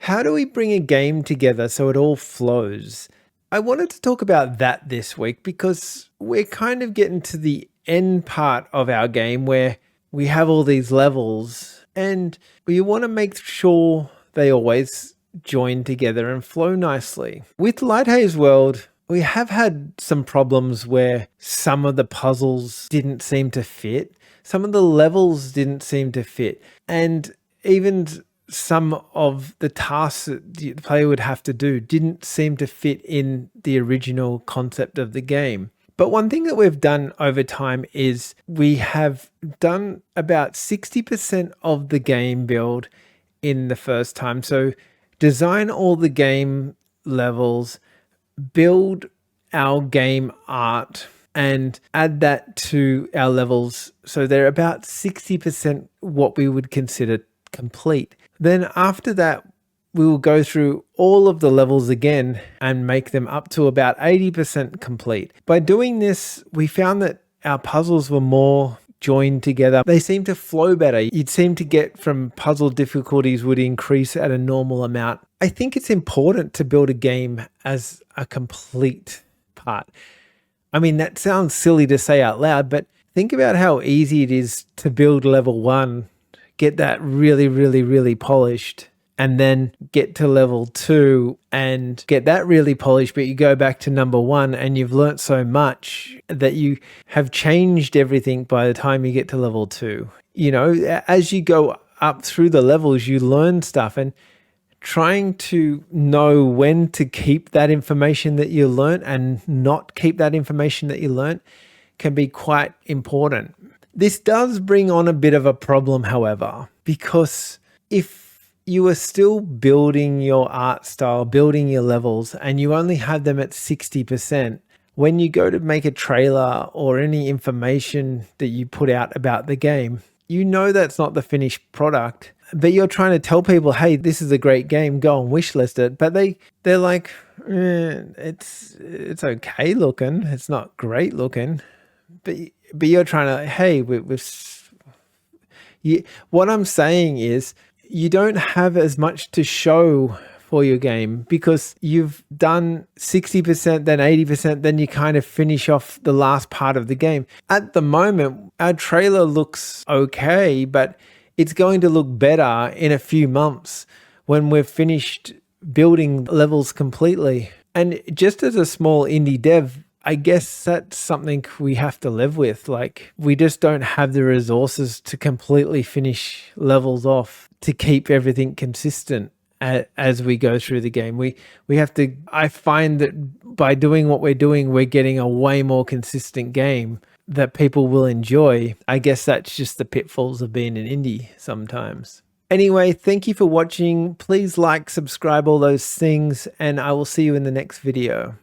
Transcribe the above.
how do we bring a game together so it all flows? I wanted to talk about that this week because we're kind of getting to the end part of our game where we have all these levels and we want to make sure they always join together and flow nicely. With Light World, we have had some problems where some of the puzzles didn't seem to fit, some of the levels didn't seem to fit, and even some of the tasks that the player would have to do didn't seem to fit in the original concept of the game. But one thing that we've done over time is we have done about 60% of the game build in the first time. So design all the game levels, build our game art, and add that to our levels. So they're about 60% what we would consider complete. Then after that, we will go through all of the levels again and make them up to about 80% complete. By doing this, we found that our puzzles were more joined together. They seem to flow better. You'd seem to get from puzzle difficulties would increase at a normal amount. I think it's important to build a game as a complete part. I mean, that sounds silly to say out loud, but think about how easy it is to build level 1, get that really polished, and then get to level 2 and get that really polished, but you go back to number 1 and you've learnt so much that you have changed everything by the time you get to level 2. You know, as you go up through the levels, you learn stuff, and trying to know when to keep that information that you learnt and not keep that information that you learnt can be quite important. This does bring on a bit of a problem, however, because if you are still building your art style, building your levels, and you only have them at 60%, when you go to make a trailer or any information that you put out about the game, you know that's not the finished product, but you're trying to tell people, hey, this is a great game, go and wishlist it. But they're like, it's okay looking, it's not great looking. But you're trying to, hey, what I'm saying is you don't have as much to show for your game because you've done 60%, then 80%, then you kind of finish off the last part of the game. At the moment, our trailer looks okay, but it's going to look better in a few months when we've finished building levels completely. And just as a small indie dev, I guess that's something we have to live with. Like, we just don't have the resources to completely finish levels off to keep everything consistent as we go through the game. We have to, I find that by doing what we're doing, we're getting a way more consistent game that people will enjoy. I guess that's just the pitfalls of being an indie sometimes. Anyway, thank you for watching. Please like, subscribe, all those things, and I will see you in the next video.